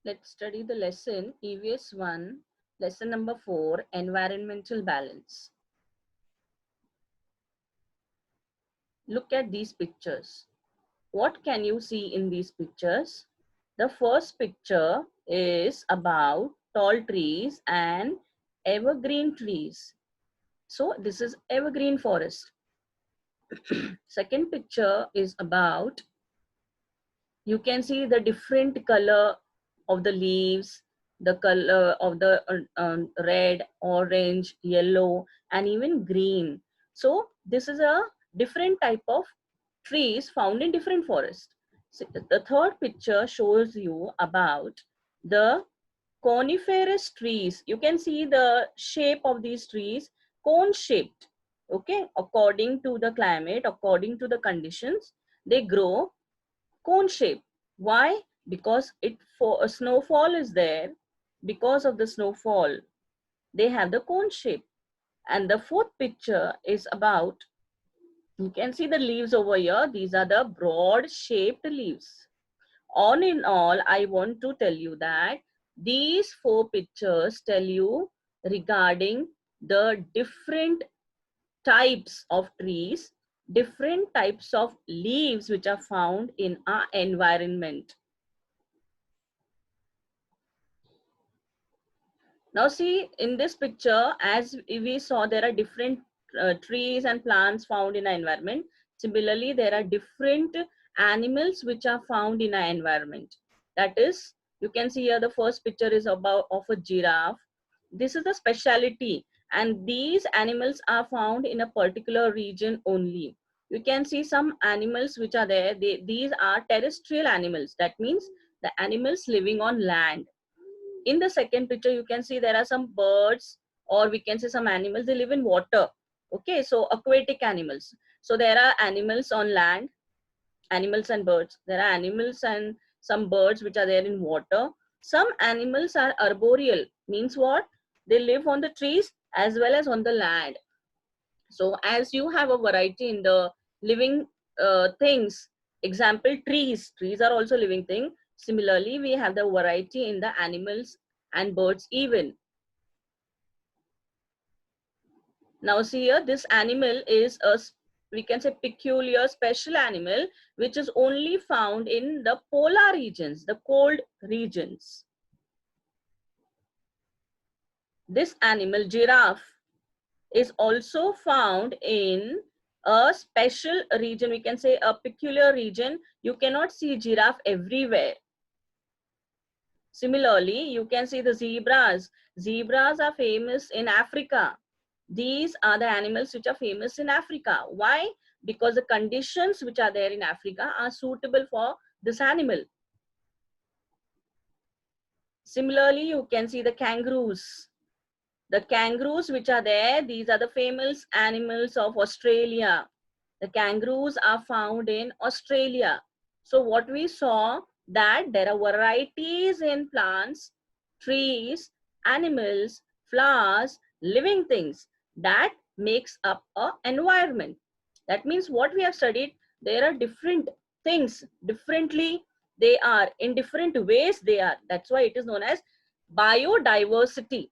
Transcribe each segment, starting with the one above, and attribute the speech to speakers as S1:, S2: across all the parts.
S1: Let's study the lesson EVS 1, lesson number 4, environmental balance. Look at these pictures. What can you see in these pictures? The first picture is about tall trees and evergreen trees. So this is evergreen forest. Second picture is about, you can see the different color of the leaves, the color of the red, orange, yellow, and even green. So this is a different type of trees found in different forests. So the third picture shows you about the coniferous trees. You can see the shape of these trees, cone shaped. Okay, according to the climate, according to the conditions, they grow cone shape. Why? Because for a snowfall is there. Because of the snowfall, they have the cone shape. And the fourth picture is about, you can see the leaves over here. These are the broad shaped leaves. All in all, I want to tell you that these four pictures tell you regarding the different types of trees, different types of leaves which are found in our environment. Now see in this picture, as we saw, there are different trees and plants found in our environment. Similarly, there are different animals which are found in our environment. That is, you can see here the first picture is about of a giraffe. This is the speciality, and these animals are found in a particular region only. You can see some animals which are there. These are terrestrial animals. That means the animals living on land. In the second picture, you can see there are some birds, or we can say some animals, they live in water. Okay, so aquatic animals. So there are animals on land, animals and birds. There are animals and some birds which are there in water. Some animals are arboreal, means what? They live on the trees as well as on the land. So as you have a variety in the living things, example trees are also living thing. Similarly, we have the variety in the animals and birds even. Now see here, this animal is a, we can say, peculiar special animal which is only found in the polar regions, the cold regions. This animal, giraffe, is also found in a special region, we can say a peculiar region. You cannot see giraffe everywhere. Similarly, you can see the zebras. Zebras are famous in Africa. These are the animals which are famous in Africa. Why? Because the conditions which are there in Africa are suitable for this animal. Similarly, you can see the kangaroos. The kangaroos which are there, these are the famous animals of Australia. The kangaroos are found in Australia. So what we saw, that there are varieties in plants, trees, animals, flowers, living things that makes up an environment. That means what we have studied, there are different things, differently they are, in different ways they are. That's why it is known as biodiversity.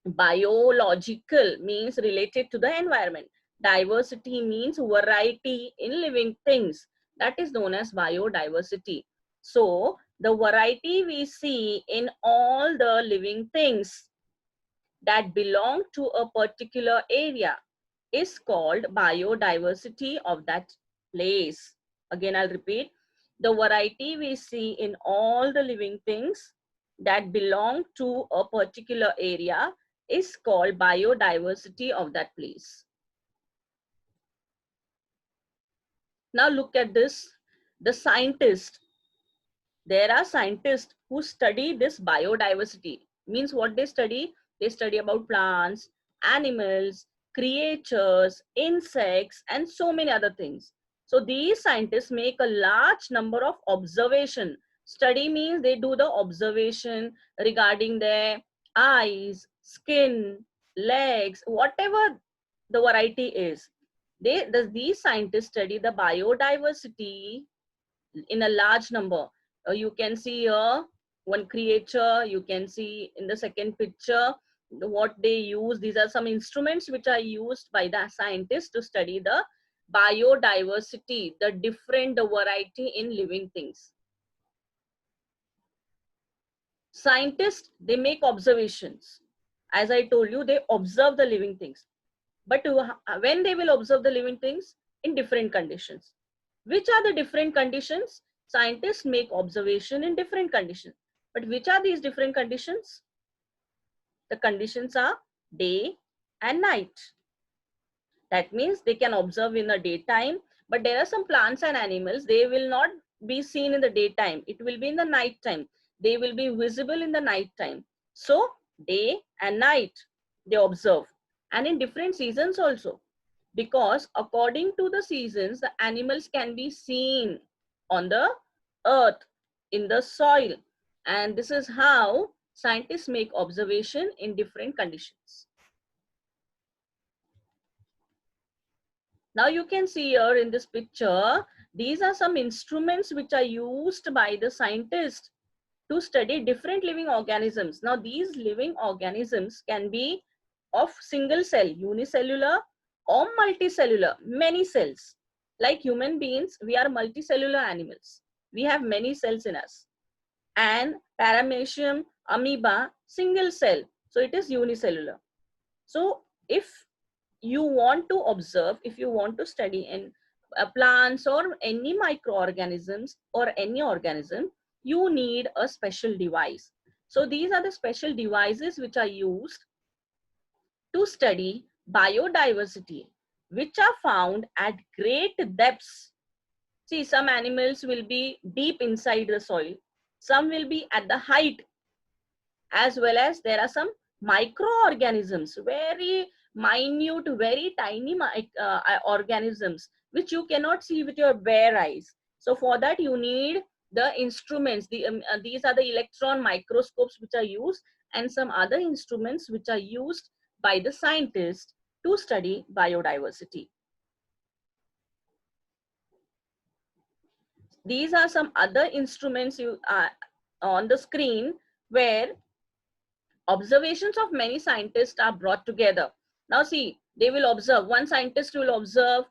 S1: Biological means related to the environment. Diversity means variety in living things. That is known as biodiversity. So the variety we see in all the living things that belong to a particular area is called biodiversity of that place. Again, I'll repeat. The variety we see in all the living things that belong to a particular area is called biodiversity of that place. Now look at this. The scientists, there are scientists who study this biodiversity. Means what they study? They study about plants, animals, creatures, insects, and so many other things. So these scientists make a large number of observation. Study means they do the observation regarding their eyes, skin, legs, whatever the variety is. These scientists study the biodiversity in a large number. You can see here one creature. You can see in the second picture what they use. These are some instruments which are used by the scientists to study the biodiversity, the different variety in living things. Scientists, they make observations. As I told you, they observe the living things. But when they will observe the living things? In different conditions. Which are the different conditions? Scientists make observation in different conditions. But which are these different conditions? The conditions are day and night. That means they can observe in the daytime, but there are some plants and animals, they will not be seen in the daytime. It will be in the night time. They will be visible in the night time. So day and night they observe, and in different seasons also, because according to the seasons, the animals can be seen on the earth, in the soil, and this is how scientists make observation in different conditions. Now you can see here in this picture, these are some instruments which are used by the scientists to study different living organisms. Now these living organisms can be of single cell, unicellular, or multicellular, many cells. Like human beings, we are multicellular animals. We have many cells in us. And paramecium, amoeba, single cell. So it is unicellular. So if you want to observe, if you want to study in plants or any microorganisms or any organism, you need a special device. So these are the special devices which are used to study biodiversity, which are found at great depths. See, some animals will be deep inside the soil, some will be at the height, as well as there are some microorganisms, very minute, very tiny organisms which you cannot see with your bare eyes. So for that you need the instruments. These are the electron microscopes which are used, and some other instruments which are used by the scientists to study biodiversity. These are some other instruments you on the screen, where observations of many scientists are brought together. Now see, they will observe, one scientist will observe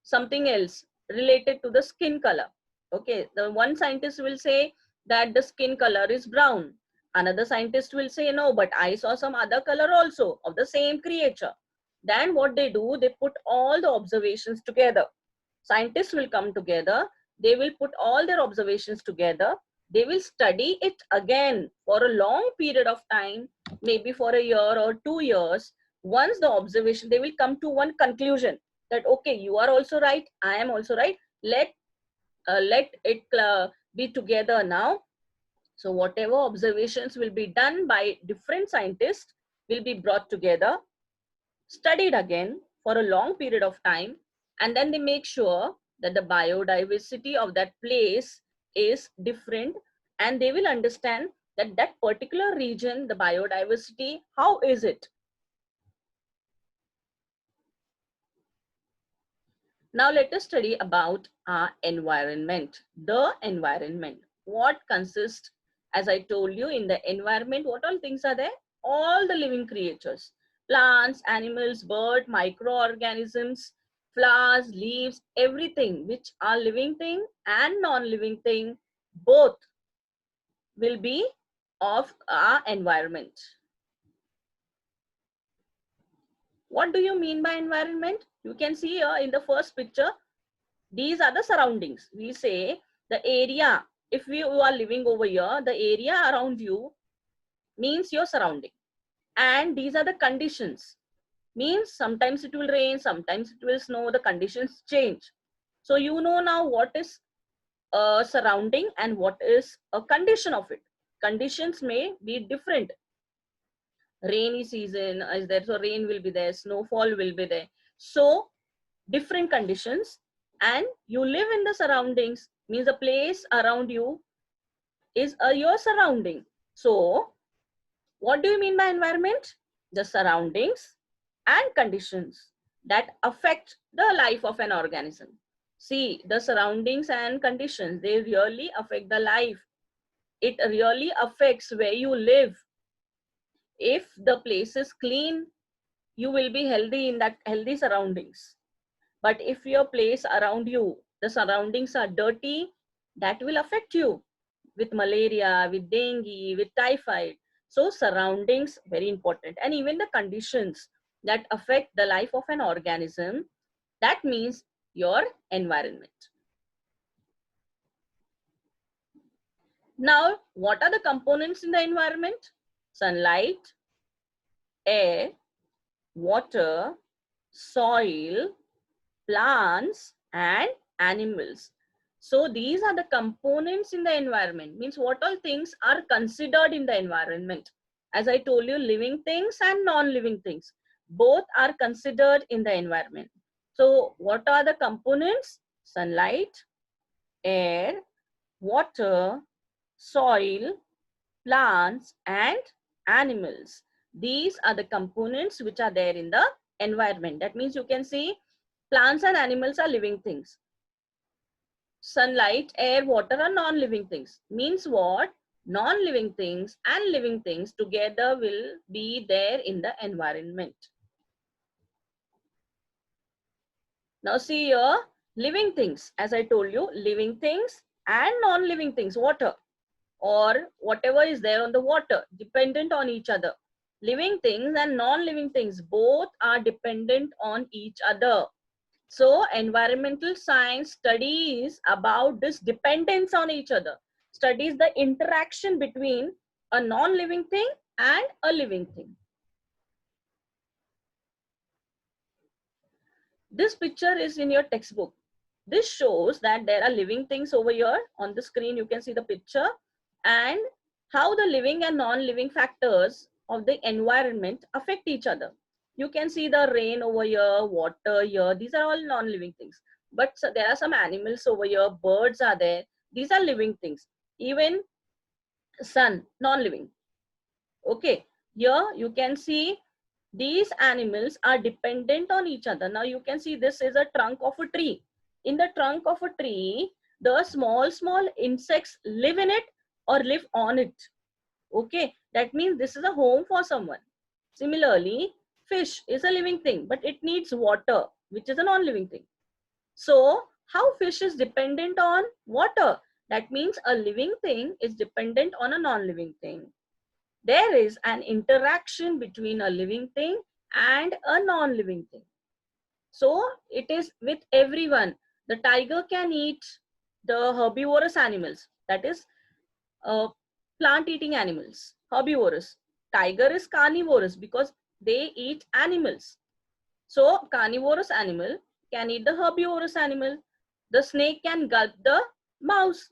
S1: something else related to the skin color. Okay, the one scientist will say that the skin color is brown. Another scientist will say, no, but I saw some other color also of the same creature. Then what they do, they put all the observations together. Scientists will come together, they will put all their observations together, they will study it again for a long period of time, maybe for a year or 2 years. Once the observation, they will come to one conclusion that, okay, you are also right, I am also right, let it be together now. So whatever observations will be done by different scientists will be brought together, studied again for a long period of time, and then they make sure that the biodiversity of that place is different, and they will understand that that particular region, the biodiversity, how is it. Now let us study about our environment. The environment, what consists, as I told you, in the environment, what all things are there? All the living creatures, plants, animals, birds, microorganisms, flowers, leaves, everything which are living thing and non-living thing, both will be of our environment. What do you mean by environment? You can see here in the first picture, these are the surroundings. We say the area, if you are living over here, the area around you means your surrounding. And these are the conditions. Means sometimes it will rain, sometimes it will snow, the conditions change. So you know now what is a surrounding and what is a condition of it. Conditions may be different. Rainy season is there, so rain will be there, snowfall will be there. So different conditions, and you live in the surroundings, means the place around you is your surrounding. So what do you mean by environment? The surroundings and conditions that affect the life of an organism. See, the surroundings and conditions, they really affect the life. it really affects where you live. If the place is clean, you will be healthy in that healthy surroundings. But if your place around you, the surroundings are dirty, that will affect you with malaria, with dengue, with typhoid. So surroundings very important, and even the conditions that affect the life of an organism, that means your environment. Now, what are the components in the environment? Sunlight, air, water, soil, plants, and animals. So these are the components in the environment. Means what all things are considered in the environment. As I told you, living things and non-living things, both are considered in the environment. So what are the components? Sunlight, air, water, soil, plants, and animals. These are the components which are there in the environment. That means you can see plants and animals are living things. Sunlight, air, water are non-living things. Means what? Non-living things and living things together will be there in the environment. Now see here, living things. As I told you, living things and non-living things, water or whatever is there on the water, dependent on each other. Living things and non-living things, both are dependent on each other. So environmental science studies about this dependence on each other, studies the interaction between a non-living thing and a living thing. This picture is in your textbook. This shows that there are living things over here. On the screen, you can see the picture and how the living and non-living factors of the environment affect each other. You can see the rain over here, water here. These are all non-living things. But there are some animals over here, birds are there. These are living things. Even sun, non-living. Okay, here you can see these animals are dependent on each other. Now you can see this is a trunk of a tree. In the trunk of a tree, the small insects live in it or live on it. Okay, that means this is a home for someone. Similarly, fish is a living thing, but it needs water, which is a non-living thing. So how fish is dependent on water? That means a living thing is dependent on a non-living thing. There is an interaction between a living thing and a non-living thing. So it is with everyone. The tiger can eat the herbivorous animals, that is plant-eating animals, herbivorous. Tiger is carnivorous because they eat animals. So carnivorous animal can eat the herbivorous animal. The snake can gulp the mouse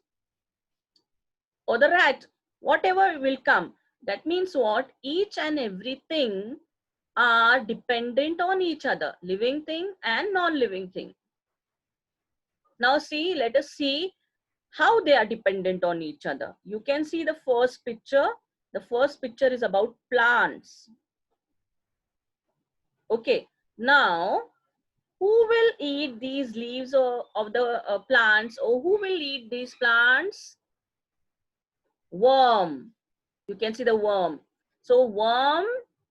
S1: or the rat, whatever will come. That means what? Each and everything are dependent on each other, living thing and non-living thing. Now see, let us see how they are dependent on each other. You can see the first picture. The first picture is about plants. Okay, now who will eat these leaves of the plants, or who will eat these plants? Worm. You can see the worm. So worm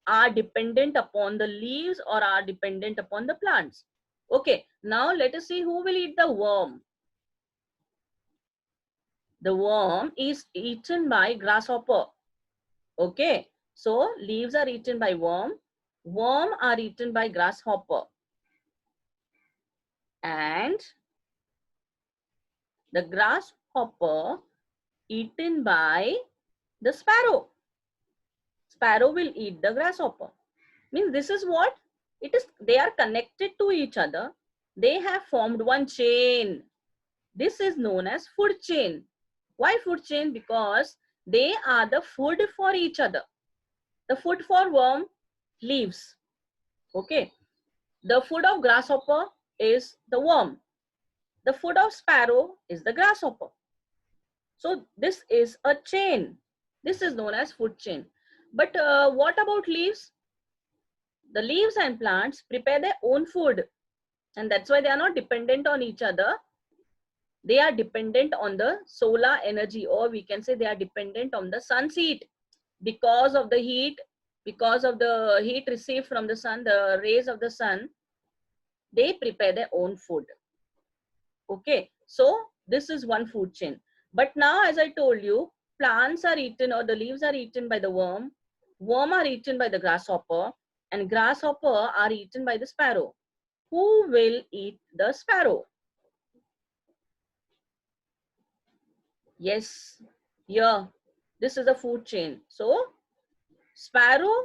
S1: are dependent upon the leaves or are dependent upon the plants. Okay, now let us see who will eat the worm. The worm is eaten by grasshopper. Okay, so leaves are eaten by worm. Worm are eaten by grasshopper. And the grasshopper eaten by the sparrow. Sparrow will eat the grasshopper. Means this is what it is. They are connected to each other. They have formed one chain. This is known as food chain. Why food chain? Because they are the food for each other. The food for worm, leaves. Okay. The food of grasshopper is the worm. The food of sparrow is the grasshopper. So this is a chain. This is known as food chain. But what about leaves? The leaves and plants prepare their own food, and that's why they are not dependent on each other. they are dependent on the solar energy, or we can say they are dependent on the sun's heat. Because of the heat, because of the heat received from the sun, the rays of the sun, they prepare their own food. Okay, so this is one food chain. But now, as I told you, plants are eaten, or the leaves are eaten by the worm, worm are eaten by the grasshopper, and grasshopper are eaten by the sparrow. Who will eat the sparrow? Yes, yeah, this is a food chain. So sparrow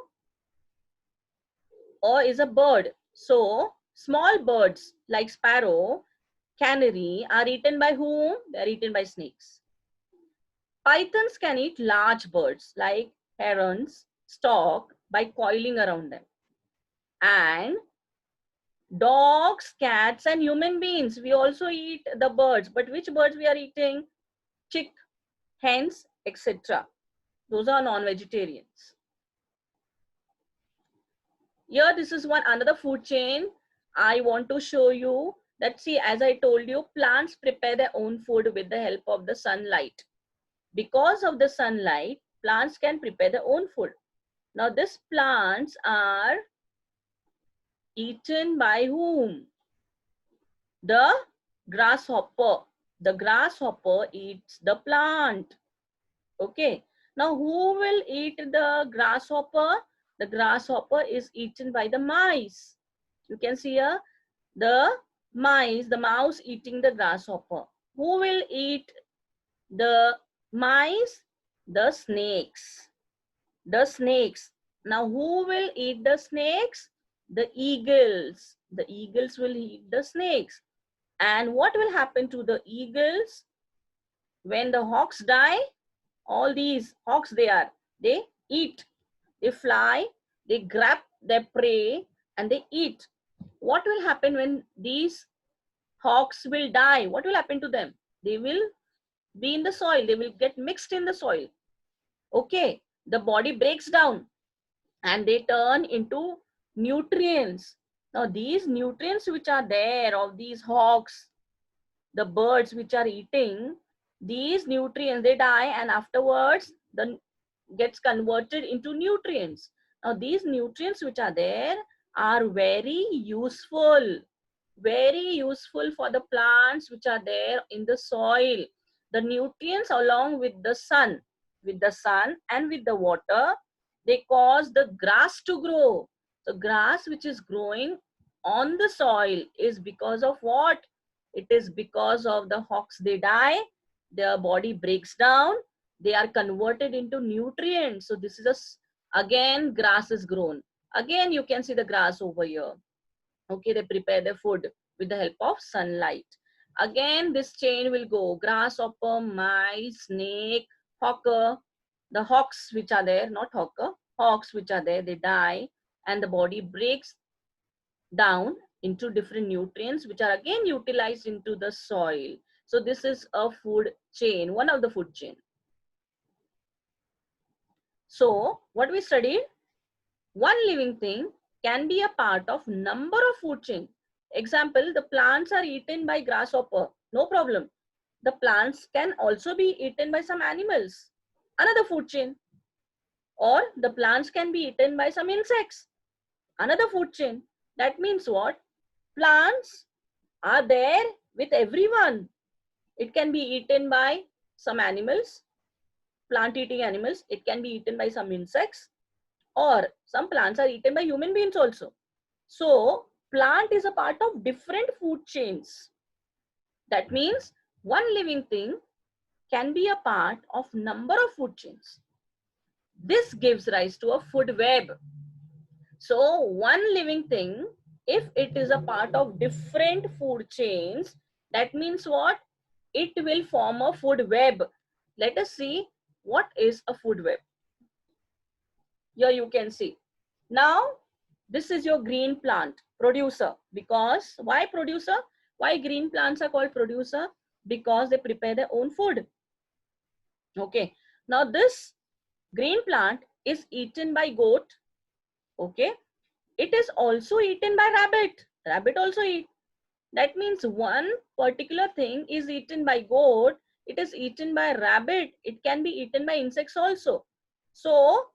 S1: or is a bird. So small birds like sparrow, canary are eaten by whom? They are eaten by snakes. Pythons can eat large birds like herons, stork by coiling around them. And dogs, cats, and human beings, we also eat the birds. But which birds we are eating? Chick, hens, etc. Those are non-vegetarians. Here, this is one another food chain. I want to show you that, see, as I told you, plants prepare their own food with the help of the sunlight. Because of the sunlight, plants can prepare their own food. Now, these plants are eaten by whom? The grasshopper. The grasshopper eats the plant. Okay. Now, who will eat the grasshopper? The grasshopper is eaten by the mice. You can see here the mice, the mouse eating the grasshopper. Who will eat the mice? The snakes. The snakes. Now, who will eat the snakes? The eagles. The eagles will eat the snakes. And what will happen to the eagles when the hawks die? All these hawks, they eat, they fly, they grab their prey and they eat. What will happen when these hawks will die? What will happen to them? They will be in the soil, they will get mixed in the soil. Okay, the body breaks down and they turn into nutrients. Now these nutrients which are there of these hawks, the birds which are eating, these nutrients, they die and afterwards the gets converted into nutrients. Now these nutrients which are there are very useful for the plants which are there in the soil. The nutrients along with the sun and with the water, they cause the grass to grow. The grass which is growing on the soil is because of what? It is because of the hawks. They die, their body breaks down, they are converted into nutrients. So this is again grass is grown. Again you can see the grass over here. Okay, they prepare their food with the help of sunlight. Again this chain will go grasshopper, mice, snake, hawker. The hawks which are there, not hawker, hawks which are there, they die and the body breaks down into different nutrients which are again utilized into the soil. So this is a food chain, one of the food chain. So what we studied, one living thing can be a part of number of food chain. Example, the plants are eaten by grasshopper, no problem. The plants can also be eaten by some animals, another food chain. Or the plants can be eaten by some insects, another food chain. That means what? Plants are there with everyone. It can be eaten by some animals, plant eating animals. It can be eaten by some insects, or some plants are eaten by human beings also. So plant is a part of different food chains. That means one living thing can be a part of number of food chains. This gives rise to a food web. So one living thing, if it is a part of different food chains, that means what? It will form a food web. Let us see what is a food web. Here you can see. Now, this is your green plant, producer. Because, why producer? Why green plants are called producer? Because they prepare their own food. Okay. Now, this green plant is eaten by goat. Okay. It is also eaten by rabbit. Rabbit also eat. That means one particular thing is eaten by goat, it is eaten by rabbit, it can be eaten by insects also. So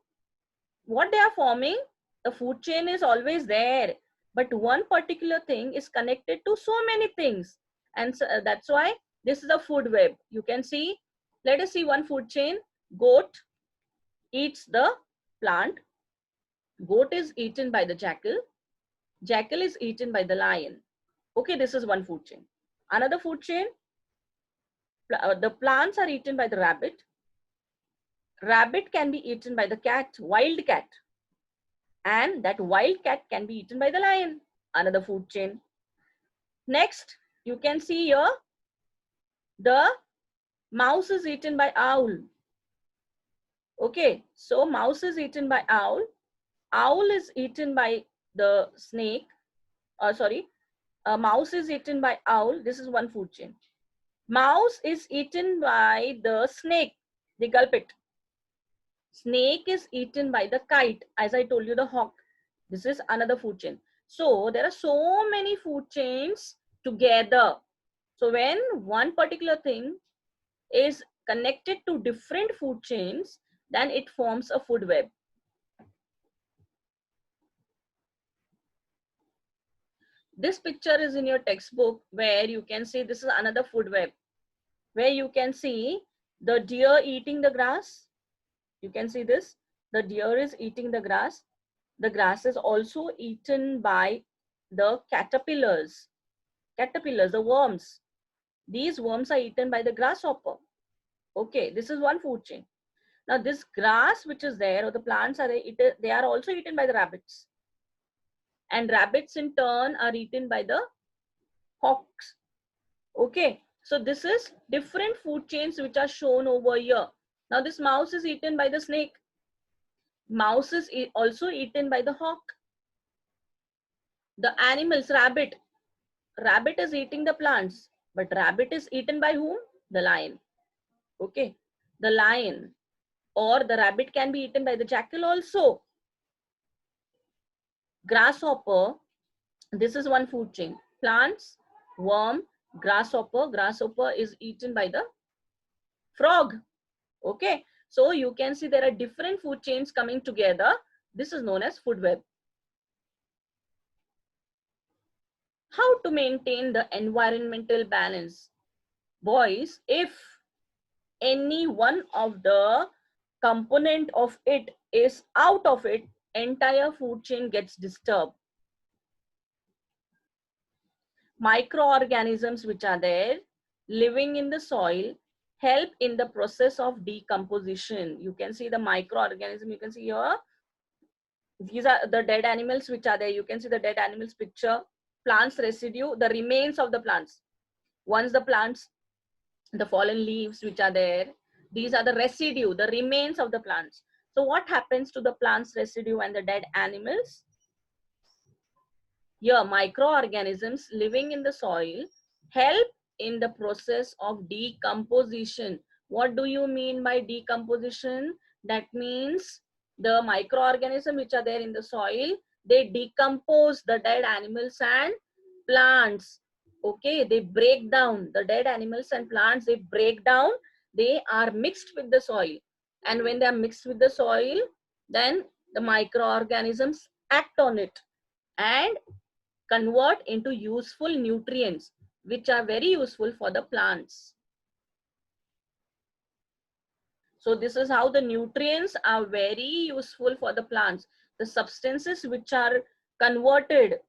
S1: what they are forming, the food chain is always there, but one particular thing is connected to so many things, and so, that's why this is a food web. You can see, let us see one food chain. Goat eats the plant, goat is eaten by the jackal, jackal is eaten by the lion. Okay, this is one food chain. Another food chain, the plants are eaten by the rabbit, rabbit can be eaten by the cat, wild cat, and that wild cat can be eaten by the lion. Another food chain. Next, you can see here, the mouse is eaten by owl. Okay, so mouse is eaten by owl, owl is eaten by the snake, sorry, mouse is eaten by owl. This is one food chain. Mouse is eaten by the snake, they gulp it. Snake is eaten by the kite, as I told you, the hawk. This is another food chain. So there are so many food chains together. So when one particular thing is connected to different food chains, then it forms a food web. This picture is in your textbook, where you can see this is another food web, where you can see the deer eating the grass. You can see this, the deer is eating the grass. The grass is also eaten by the caterpillars, the worms. These worms are eaten by the grasshopper. Okay, this is one food chain. Now this grass which is there, or the plants are there, they are also eaten by the rabbits. And rabbits in turn are eaten by the hawks. Okay, so this is different food chains which are shown over here. Now this mouse is eaten by the snake. Mouse is also eaten by the hawk. The animals, rabbit is eating the plants, but rabbit is eaten by whom? The lion. Okay, the lion or the rabbit can be eaten by the jackal also. Grasshopper, this is one food chain. Plants, worm, grasshopper is eaten by the frog. Okay, so you can see there are different food chains coming together. This is known as food web. How to maintain the environmental balance? Boys, if any one of the component of it is out of it, entire food chain gets disturbed. Microorganisms which are there living in the soil help in the process of decomposition. You can see the microorganism, you can see here, these are the dead animals which are there. You can see the dead animals picture, plants residue, the remains of the plants. Once the plants, the fallen leaves which are there, these are the residue, the remains of the plants. So what happens to the plants residue and the dead animals? Here, microorganisms living in the soil help in the process of decomposition. What do you mean by decomposition? That means the microorganisms which are there in the soil, they decompose the dead animals and plants. Okay, they break down the dead animals and plants, they break down, they are mixed with the soil. And when they are mixed with the soil, then the microorganisms act on it and convert into useful nutrients, which are very useful for the plants. So this is how the nutrients are very useful for the plants. The substances which are converted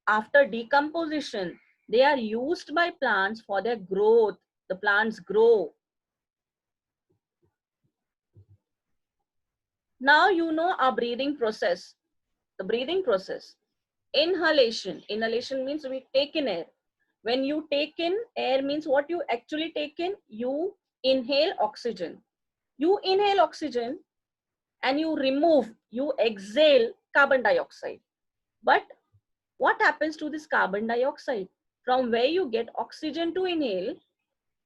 S1: after decomposition, they are used by plants for their growth. The plants grow. Now you know our breathing process. The breathing process. Inhalation. Inhalation means we take in air. When you take in air means what you actually take in? You inhale oxygen. You inhale oxygen and you exhale carbon dioxide. But what happens to this carbon dioxide? From where you get oxygen to inhale,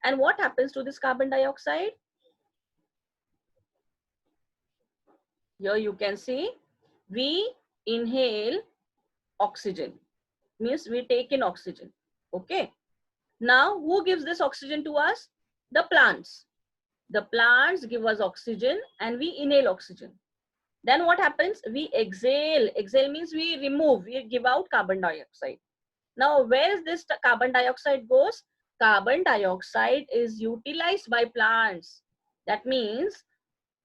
S1: and what happens to this carbon dioxide? Here you can see, we inhale oxygen, means we take in oxygen. Okay. Now, who gives this oxygen to us? The plants. The plants give us oxygen and we inhale oxygen. Then what happens? We exhale. Exhale means we remove, we give out carbon dioxide. Now, where is this carbon dioxide goes? Carbon dioxide is utilized by plants. That means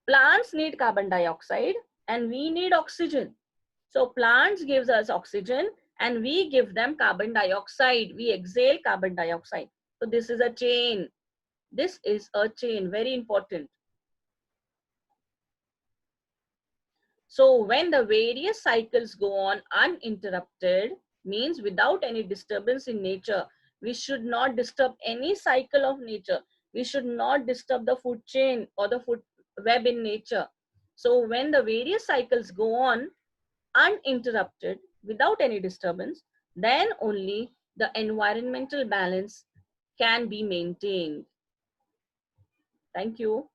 S1: plants need carbon dioxide and we need oxygen. So plants gives us oxygen and we give them carbon dioxide. We exhale carbon dioxide. So this is a chain. This is a chain, very important. So when the various cycles go on uninterrupted, means without any disturbance in nature, we should not disturb any cycle of nature. We should not disturb the food chain or the food web in nature. So when the various cycles go on uninterrupted without any disturbance, then only the environmental balance can be maintained. Thank you.